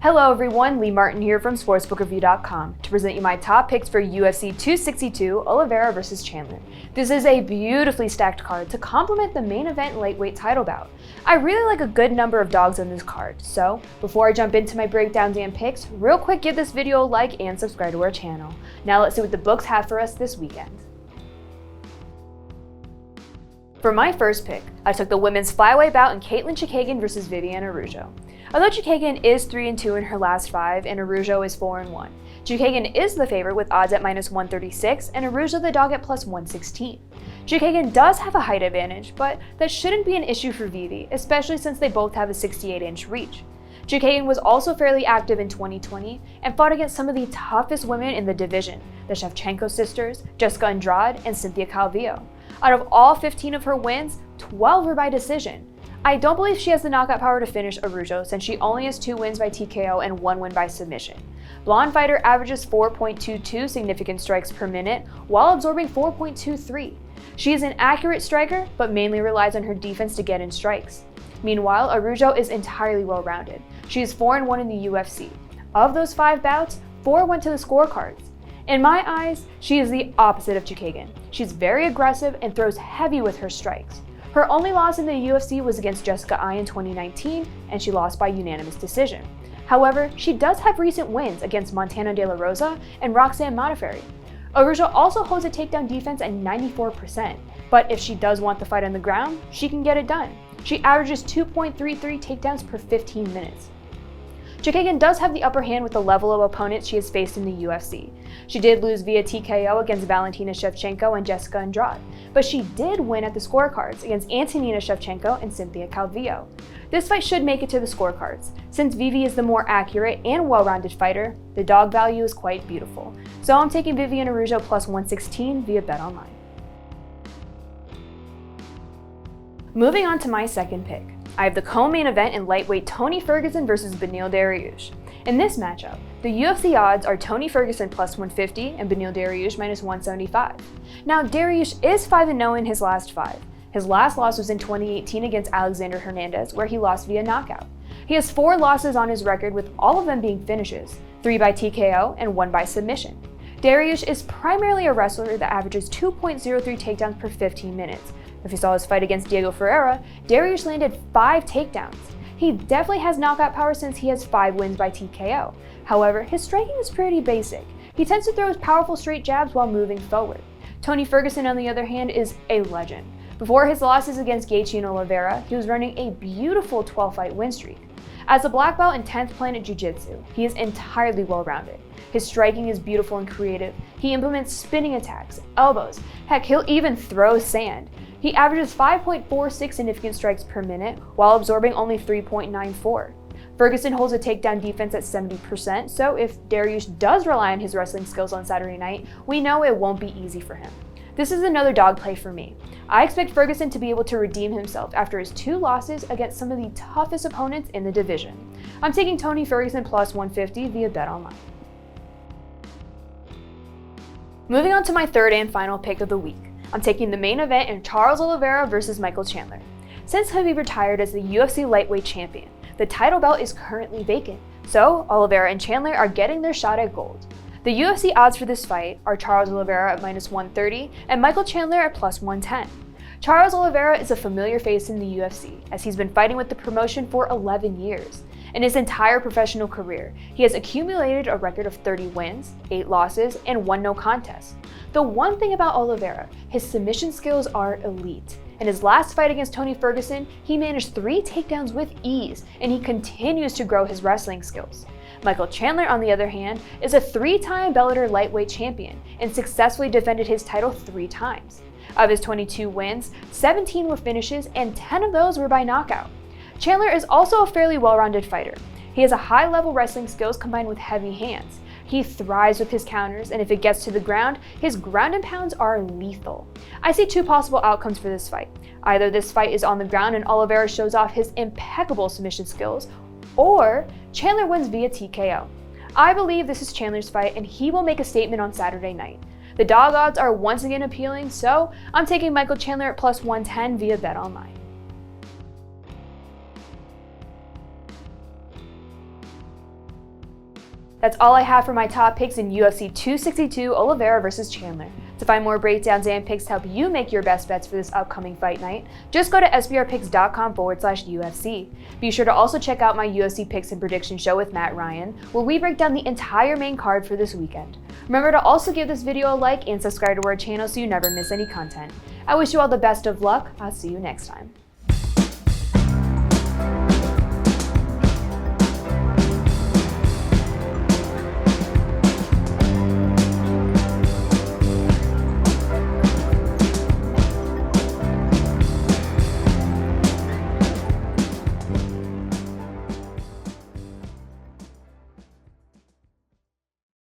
Hello everyone, Lee Martin here from sportsbookreview.com to present you my top picks for UFC 262 Oliveira vs. Chandler. This is a beautifully stacked card to complement the main event lightweight title bout. I really like a good number of dogs on this card, so before I jump into my breakdowns and picks, real quick give this video a like and subscribe to our channel. Now let's see what the books have for us this weekend. For my first pick, I took the women's flyweight bout in Katlyn Chookagian vs. Viviane Araujo. Although Chookagian is 3-2 in her last 5 and Araujo is 4-1, Chookagian is the favorite with odds at -136 and Araujo the dog at +116. Chookagian does have a height advantage, but that shouldn't be an issue for Vivi, especially since they both have a 68-inch reach. Chookagian was also fairly active in 2020 and fought against some of the toughest women in the division, the Shevchenko sisters, Jessica Andrade, and Cynthia Calvillo. Out of all 15 of her wins, 12 were by decision. I don't believe she has the knockout power to finish Araujo since she only has 2 wins by TKO and 1 win by submission. Blonde fighter averages 4.22 significant strikes per minute while absorbing 4.23. She is an accurate striker, but mainly relies on her defense to get in strikes. Meanwhile, Araujo is entirely well-rounded. She is 4-1 in the UFC. Of those 5 bouts, 4 went to the scorecards. In my eyes, she is the opposite of Chookagian. She's very aggressive and throws heavy with her strikes. Her only loss in the UFC was against Jessica I in 2019, and she lost by unanimous decision. However, she does have recent wins against Montana De La Rosa and Roxanne Modafferi. Araujo also holds a takedown defense at 94%, but if she does want the fight on the ground, she can get it done. She averages 2.33 takedowns per 15 minutes. Chookagian does have the upper hand with the level of opponents she has faced in the UFC. She did lose via TKO against Valentina Shevchenko and Jessica Andrade, but she did win at the scorecards against Antonina Shevchenko and Cynthia Calvillo. This fight should make it to the scorecards. Since Vivi is the more accurate and well-rounded fighter, the dog value is quite beautiful. So I'm taking Viviane Araujo +116 via BetOnline. Moving on to my second pick. I have the co-main event in lightweight Tony Ferguson vs. Beneil Dariush. In this matchup, the UFC odds are Tony Ferguson +150 and Beneil Dariush -175. Now, Dariush is 5-0 in his last 5. His last loss was in 2018 against Alexander Hernandez, where he lost via knockout. He has 4 losses on his record, with all of them being finishes, 3 by TKO and 1 by submission. Dariush is primarily a wrestler that averages 2.03 takedowns per 15 minutes. If you saw his fight against Diego Ferreira, Dariush landed 5 takedowns. He definitely has knockout power since he has 5 wins by TKO. However, his striking is pretty basic. He tends to throw his powerful straight jabs while moving forward. Tony Ferguson, on the other hand, is a legend. Before his losses against Gaethje and Oliveira, he was running a beautiful 12-fight win streak. As a black belt in 10th Planet Jiu-Jitsu, he is entirely well-rounded. His striking is beautiful and creative. He implements spinning attacks, elbows, heck, he'll even throw sand. He averages 5.46 significant strikes per minute while absorbing only 3.94. Ferguson holds a takedown defense at 70%, so if Dariush does rely on his wrestling skills on Saturday night, we know it won't be easy for him. This is another dog play for me. I expect Ferguson to be able to redeem himself after his 2 losses against some of the toughest opponents in the division. I'm taking Tony Ferguson +150 via BetOnline. Moving on to my third and final pick of the week. I'm taking the main event in Charles Oliveira vs. Michael Chandler. Since Khabib retired as the UFC lightweight champion, the title belt is currently vacant, so Oliveira and Chandler are getting their shot at gold. The UFC odds for this fight are Charles Oliveira at -130 and Michael Chandler at +110. Charles Oliveira is a familiar face in the UFC, as he's been fighting with the promotion for 11 years. In his entire professional career, he has accumulated a record of 30 wins, 8 losses, and 1 no contest. The one thing about Oliveira, his submission skills are elite. In his last fight against Tony Ferguson, he managed 3 takedowns with ease, and he continues to grow his wrestling skills. Michael Chandler, on the other hand, is a 3-time Bellator lightweight champion and successfully defended his title 3 times. Of his 22 wins, 17 were finishes and 10 of those were by knockout. Chandler is also a fairly well-rounded fighter. He has a high-level wrestling skills combined with heavy hands. He thrives with his counters, and if it gets to the ground, his ground and pounds are lethal. I see 2 possible outcomes for this fight. Either this fight is on the ground and Oliveira shows off his impeccable submission skills, or Chandler wins via TKO. I believe this is Chandler's fight, and he will make a statement on Saturday night. The dog odds are once again appealing, so I'm taking Michael Chandler at +110 via BetOnline. That's all I have for my top picks in UFC 262 Oliveira versus Chandler. To find more breakdowns and picks to help you make your best bets for this upcoming fight night, just go to sbrpicks.com/UFC. Be sure to also check out my UFC picks and prediction show with Matt Ryan, where we break down the entire main card for this weekend. Remember to also give this video a like and subscribe to our channel so you never miss any content. I wish you all the best of luck. I'll see you next time.